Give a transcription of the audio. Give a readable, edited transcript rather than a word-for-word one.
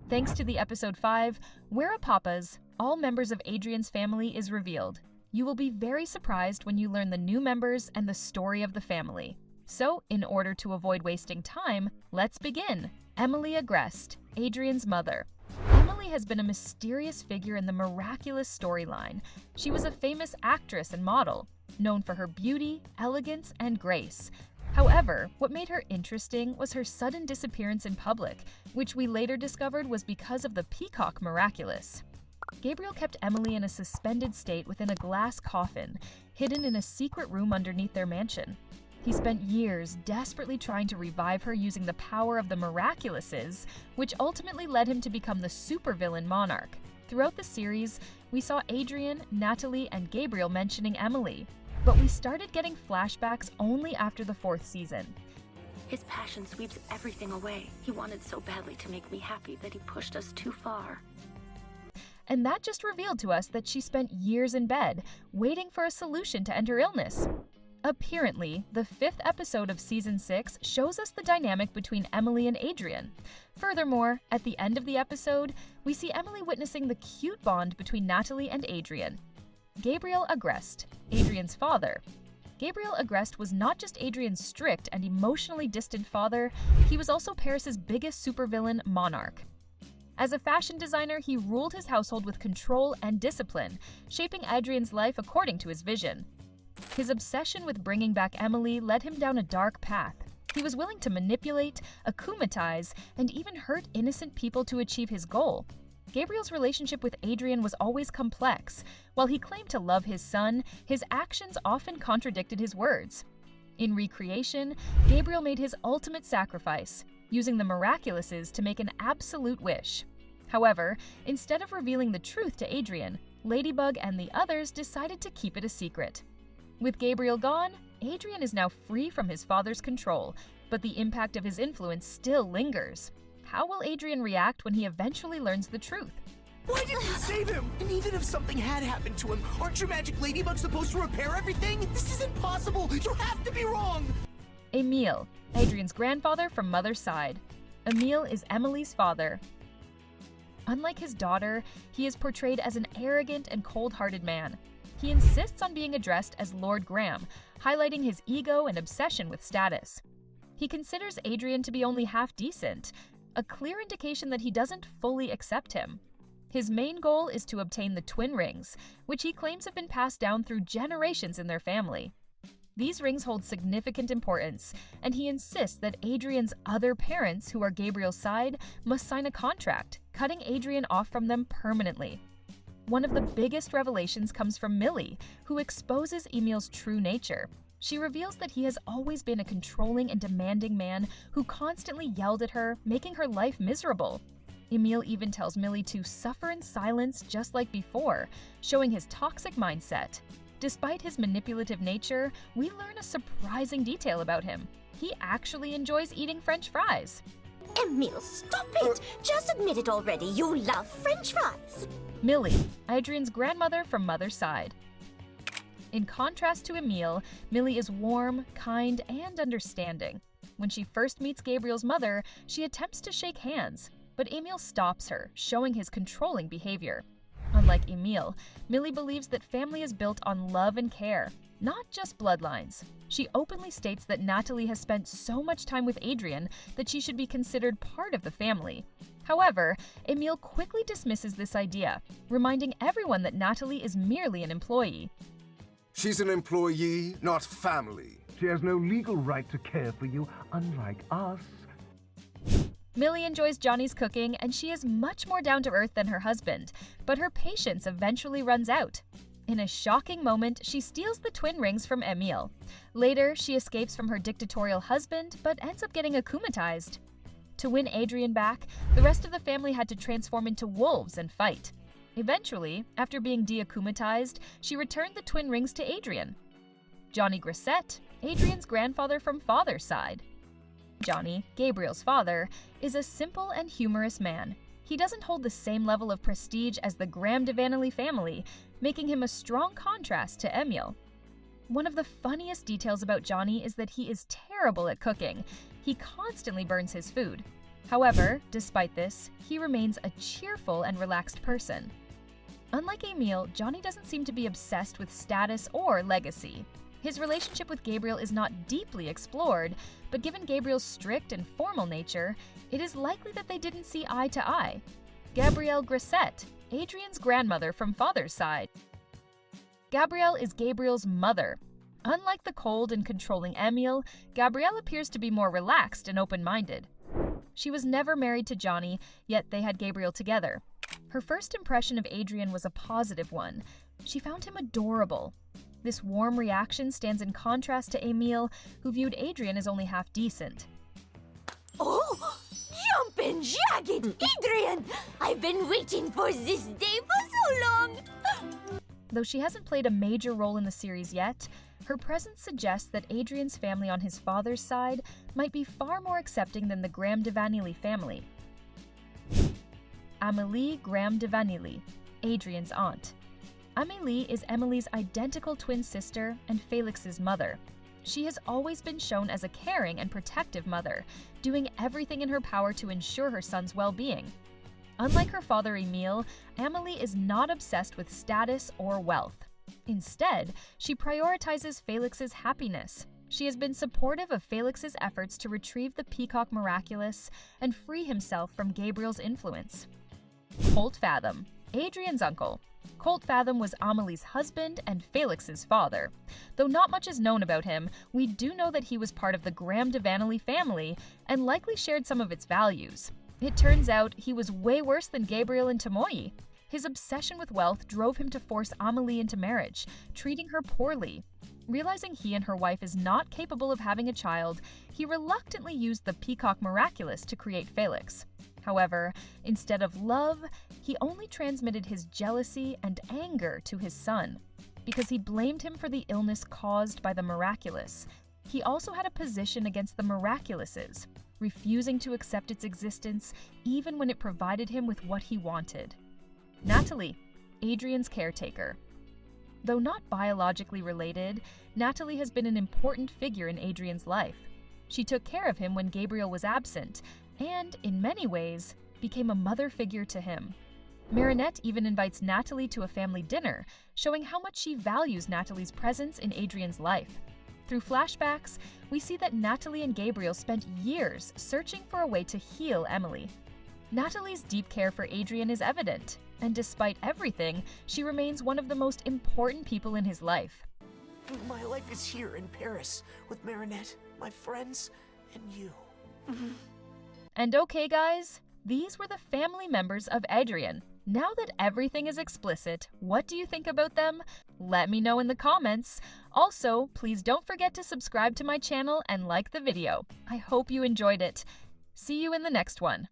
Thanks to the episode 5, Werepapas, all members of Adrien's family is revealed. You will be very surprised when you learn the new members and the story of the family. So, in order to avoid wasting time, let's begin. Emilie Agreste, Adrien's mother. Emilie has been a mysterious figure in the miraculous storyline. She was a famous actress and model, known for her beauty, elegance, and grace. However, what made her interesting was her sudden disappearance in public, which we later discovered was because of the peacock miraculous. Gabriel kept Emilie in a suspended state within a glass coffin, hidden in a secret room underneath their mansion. He spent years desperately trying to revive her using the power of the miraculouses, which ultimately led him to become the supervillain monarch. Throughout the series, we saw Adrien, Natalie, and Gabriel mentioning Emilie, but we started getting flashbacks only after the 4th season. His passion sweeps everything away. He wanted so badly to make me happy that he pushed us too far. And that just revealed to us that she spent years in bed, waiting for a solution to end her illness. Apparently, the 5th episode of Season 6 shows us the dynamic between Emilie and Adrien. Furthermore, at the end of the episode, we see Emilie witnessing the cute bond between Natalie and Adrien. Gabriel Agreste, Adrien's father. Gabriel Agreste was not just Adrien's strict and emotionally distant father, he was also Paris's biggest supervillain, Monarch. As a fashion designer, he ruled his household with control and discipline, shaping Adrien's life according to his vision. His obsession with bringing back Emilie led him down a dark path. He was willing to manipulate, akumatize, and even hurt innocent people to achieve his goal. Gabriel's relationship with Adrien was always complex. While he claimed to love his son, his actions often contradicted his words. In recreation, Gabriel made his ultimate sacrifice, using the miraculouses to make an absolute wish. However, instead of revealing the truth to Adrien, Ladybug and the others decided to keep it a secret. With Gabriel gone, Adrien is now free from his father's control, but the impact of his influence still lingers. How will Adrien react when he eventually learns the truth? Why didn't you save him? And even if something had happened to him, aren't your magic ladybugs supposed to repair everything? This is impossible! You have to be wrong! Emilie, Adrien's grandfather from mother's side. Emilie is Emilie's father. Unlike his daughter, he is portrayed as an arrogant and cold-hearted man. He insists on being addressed as Lord Graham, highlighting his ego and obsession with status. He considers Adrien to be only half-decent, a clear indication that he doesn't fully accept him. His main goal is to obtain the twin rings, which he claims have been passed down through generations in their family. These rings hold significant importance, and he insists that Adrien's other parents, who are Gabriel's side, must sign a contract, cutting Adrien off from them permanently. One of the biggest revelations comes from Millie, who exposes Emilie's true nature. She reveals that he has always been a controlling and demanding man who constantly yelled at her, making her life miserable. Emilie even tells Millie to suffer in silence just like before, showing his toxic mindset. Despite his manipulative nature, we learn a surprising detail about him. He actually enjoys eating French fries. Emile, stop it! Just admit it already, you love French fries! Millie, Adrien's grandmother from mother's side. In contrast to Emilie, Millie is warm, kind, and understanding. When she first meets Gabriel's mother, she attempts to shake hands, but Emilie stops her, showing his controlling behavior. Unlike Emilie, Millie believes that family is built on love and care, not just bloodlines. She openly states that Natalie has spent so much time with Adrien that she should be considered part of the family. However, Emilie quickly dismisses this idea, reminding everyone that Natalie is merely an employee. She's an employee, not family. She has no legal right to care for you, unlike us. Millie enjoys Johnny's cooking, and she is much more down-to-earth than her husband, but her patience eventually runs out. In a shocking moment, she steals the twin rings from Emilie. Later, she escapes from her dictatorial husband, but ends up getting akumatized. To win Adrien back, the rest of the family had to transform into wolves and fight. Eventually, after being deakumatized, she returned the twin rings to Adrien. Johnny Grissett, Adrien's grandfather from father's side. Johnny, Gabriel's father, is a simple and humorous man. He doesn't hold the same level of prestige as the Graham de Vanelly family, making him a strong contrast to Emilie. One of the funniest details about Johnny is that he is terrible at cooking. He constantly burns his food. However, despite this, he remains a cheerful and relaxed person. Unlike Emilie, Johnny doesn't seem to be obsessed with status or legacy. His relationship with Gabrielle is not deeply explored, but given Gabrielle's strict and formal nature, it is likely that they didn't see eye to eye. Gabriel Agreste, Adrien's grandmother from father's side. Gabrielle is Gabriel's mother. Unlike the cold and controlling Emilie, Gabrielle appears to be more relaxed and open-minded. She was never married to Johnny, yet they had Gabrielle together. Her first impression of Adrien was a positive one. She found him adorable. This warm reaction stands in contrast to Emilie, who viewed Adrien as only half decent. Oh, jumpin' jagged, Adrien! I've been waiting for this day for so long! Though she hasn't played a major role in the series yet, her presence suggests that Adrien's family on his father's side might be far more accepting than the Graham de Vanilly family. Amélie Graham de Vanilly, Adrien's aunt. Amélie is Emilie's identical twin sister and Felix's mother. She has always been shown as a caring and protective mother, doing everything in her power to ensure her son's well-being. Unlike her father Emilie, Amélie is not obsessed with status or wealth. Instead, she prioritizes Felix's happiness. She has been supportive of Felix's efforts to retrieve the peacock miraculous and free himself from Gabriel's influence. Colt Fathom, Adrien's uncle. Colt Fathom was Amélie's husband and Felix's father. Though not much is known about him, we do know that he was part of the Graham de Vanilly family and likely shared some of its values. It turns out he was way worse than Gabrielle and Tomoe. His obsession with wealth drove him to force Amélie into marriage, treating her poorly. Realizing he and her wife is not capable of having a child, he reluctantly used the peacock miraculous to create Felix. However, instead of love, he only transmitted his jealousy and anger to his son. Because he blamed him for the illness caused by the miraculous, he also had a position against the miraculouses, refusing to accept its existence even when it provided him with what he wanted. Natalie, Adrien's caretaker. Though not biologically related, Natalie has been an important figure in Adrien's life. She took care of him when Gabriel was absent, and, in many ways, became a mother figure to him. Marinette even invites Natalie to a family dinner, showing how much she values Natalie's presence in Adrien's life. Through flashbacks, we see that Natalie and Gabriel spent years searching for a way to heal Emilie. Natalie's deep care for Adrien is evident, and despite everything, she remains one of the most important people in his life. My life is here in Paris, with Marinette, my friends, and you. And okay, guys, these were the family members of Adrien. Now that everything is explicit, what do you think about them? Let me know in the comments. Also, please don't forget to subscribe to my channel and like the video. I hope you enjoyed it. See you in the next one.